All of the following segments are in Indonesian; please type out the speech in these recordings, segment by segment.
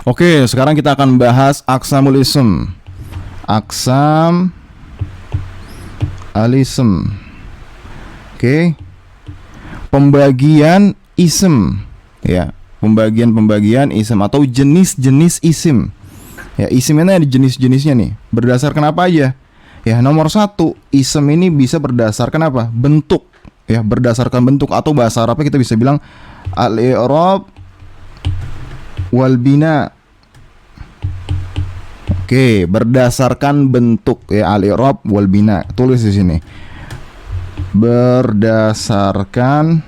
Oke, sekarang kita akan bahas aqsamul ism. Aqsam al-ism. Oke. Pembagian ism, ya. Pembagian ism atau jenis-jenis isim. Ya, isim ini ada jenis-jenisnya nih. Berdasarkan apa aja? Ya, nomor satu, isim ini bisa berdasarkan apa? Bentuk. Ya, berdasarkan bentuk, atau bahasa Arabnya kita bisa bilang al-i'rab wal bina. Oke, berdasarkan bentuk, ya, al-i'rab wal bina. Tulis di sini. Berdasarkan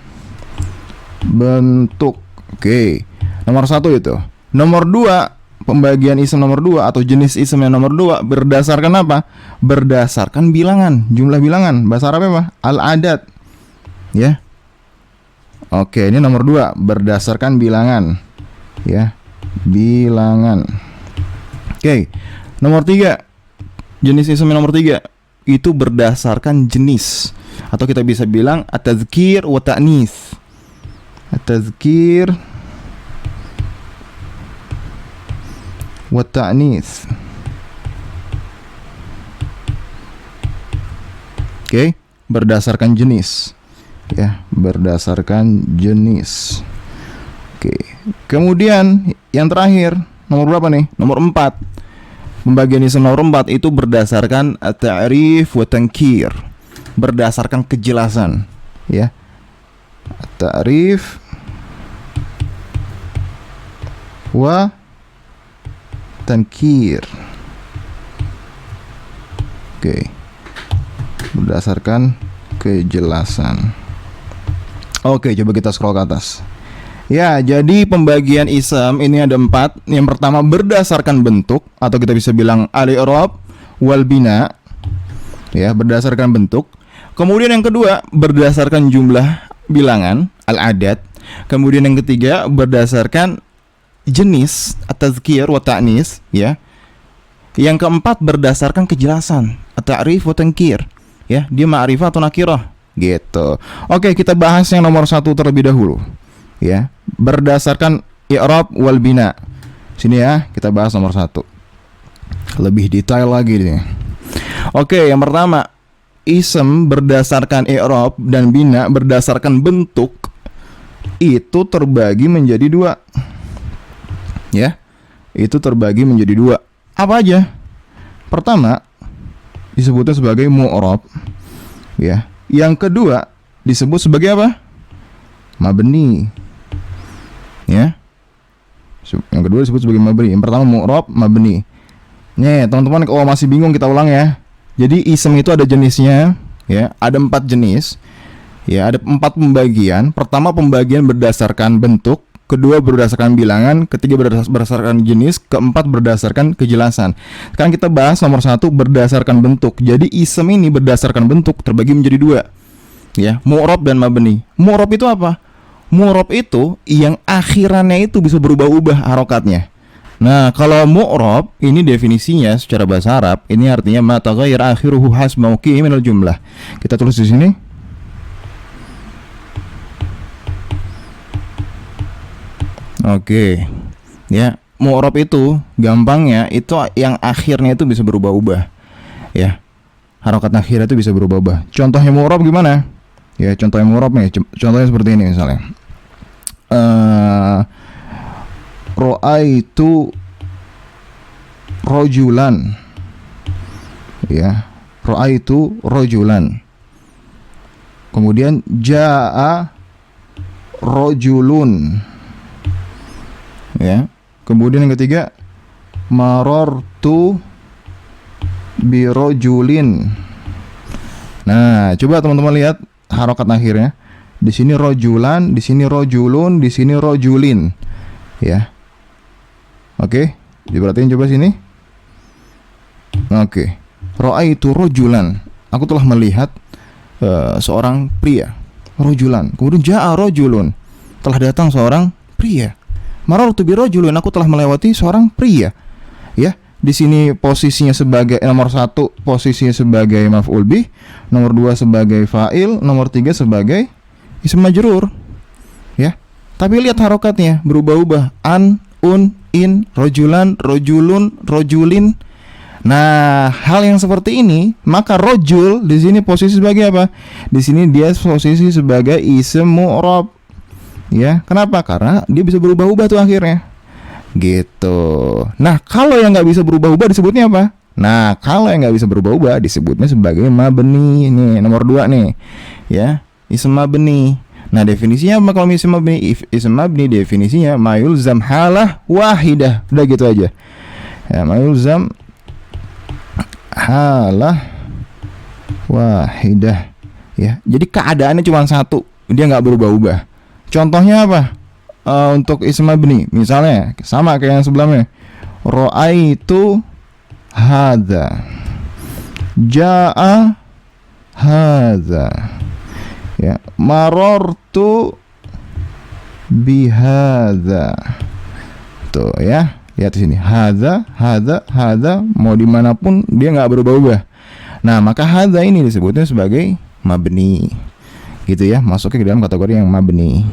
bentuk. Oke. Nomor satu itu. Nomor dua, pembagian isim nomor dua atau jenis isim yang nomor dua berdasarkan apa? Berdasarkan bilangan, jumlah bilangan. Bahasa Arabnya apa? Al-adad. Ya. Oke, ini nomor dua, berdasarkan bilangan. Ya. Bilangan. Oke. Nomor tiga, jenis isim yang nomor tiga itu berdasarkan jenis, atau kita bisa bilang at-tadzkir wa ta'nis. At-tadzkir wa ta'nis. Oke, berdasarkan jenis. Ya, berdasarkan jenis. Oke. Kemudian yang terakhir, nomor berapa nih? Nomor 4. Pembagian isim nomor 4 itu berdasarkan at-ta'rif wa tankir. Berdasarkan kejelasan, ya. At-ta'rif wa tankir. Oke. Berdasarkan kejelasan. Oke, coba kita scroll ke atas. Ya, jadi pembagian isim ini ada 4. Yang pertama berdasarkan bentuk, atau kita bisa bilang al-i'rab wal bina. Ya, berdasarkan bentuk. Kemudian yang kedua berdasarkan jumlah bilangan, al-adad. Kemudian yang ketiga berdasarkan jenis, at-tadzkir wa ta'nis, ya. Yang keempat berdasarkan kejelasan, at-ta'rif wa tankir. Ya, dia ma'rifah atau nakirah, gitu. Oke, kita bahas yang nomor 1 terlebih dahulu. Ya, berdasarkan i'rab wal bina. Sini ya, kita bahas nomor 1. Lebih detail lagi nih. Oke, yang pertama, isim berdasarkan i'rab dan bina berdasarkan bentuk itu terbagi menjadi 2. Ya, itu terbagi menjadi 2. Apa aja? Pertama, disebutnya sebagai mu'rab. Ya. Yang kedua disebut sebagai apa? Mabni. Ya. Yang kedua disebut sebagai mabni. Yang pertama mu'rab, mabni. Nih, teman-teman, kalau masih bingung kita ulang ya. Jadi isim itu ada jenisnya, ya. Ada 4 jenis. Ya, ada 4 pembagian. Pertama, pembagian berdasarkan bentuk. Kedua, berdasarkan bilangan. Ketiga, berdasarkan jenis. Keempat, berdasarkan kejelasan. Sekarang kita bahas nomor 1, berdasarkan bentuk. Jadi isim ini berdasarkan bentuk terbagi menjadi 2. Ya, mu'rab dan mabni. Mu'rab itu apa? Mu'rab itu yang akhirannya itu bisa berubah-ubah harokatnya. Nah, kalau mu'rab ini definisinya secara bahasa Arab, ini artinya ma taghayyara akhiruhu hasba mawqi'i minal jumlah. Kita tulis di sini. Oke. Ya, mu'rab itu gampangnya itu yang akhirnya itu bisa berubah-ubah. Ya. Harokat akhirnya itu bisa berubah-ubah. Contohnya mu'rab gimana? Ya, contohnya mu'rab nih. Contohnya seperti ini misalnya. Ra'aitu rajulan. Ya, ra'aitu rajulan. Kemudian jaa rajulun. Ya. Kemudian yang ketiga marartu bi rajulin. Nah, coba teman-teman lihat harokat akhirnya. Di sini rajulan, di sini rajulun, di sini rajulin. Ya. Oke, diperhatiin coba sini. Oke. Ra'aitu rajulan. Aku telah melihat seorang pria. Rajulan. Kemudian jaa rajulun. Telah datang seorang pria. Marartu bi rajulin. Aku telah melewati seorang pria. Ya. Di sini posisinya sebagai nomor 1 posisinya sebagai maf'ul bih, nomor 2 sebagai fa'il, nomor 3 sebagai ism majrur. Ya. Tapi lihat harokatnya berubah-ubah. An in, rojulan, rojulun, rojulin. Nah, hal yang seperti ini, maka rojul di sini posisi sebagai apa? Di sini dia posisi sebagai ism mu'rab. Ya, kenapa? Karena dia bisa berubah-ubah tuh akhirnya. Gitu. Nah, kalau yang nggak bisa berubah-ubah disebutnya apa? Nah, kalau yang nggak bisa berubah-ubah disebutnya sebagai mabni. Nih, nomor 2 nih. Ya, ism mabni. Nah, definisinya apa kalau ism mabni? Ism mabni definisinya mayulzam halah wahidah. Udah gitu aja. Ya, mayulzam halah wahidah. Ya, jadi keadaannya cuma satu, dia nggak berubah-ubah. Contohnya apa? Untuk ism mabni, misalnya sama kayak yang sebelumnya. Ra'aitu hadza, jaa hadza, ya, marortu bihadza. Tuh ya, lihat di sini, hadza, mau dimanapun dia nggak berubah-ubah. Nah, maka hadza ini disebutnya sebagai mabni, gitu ya, masuknya ke dalam kategori yang mabni,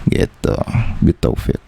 gitu. Bitaufiq.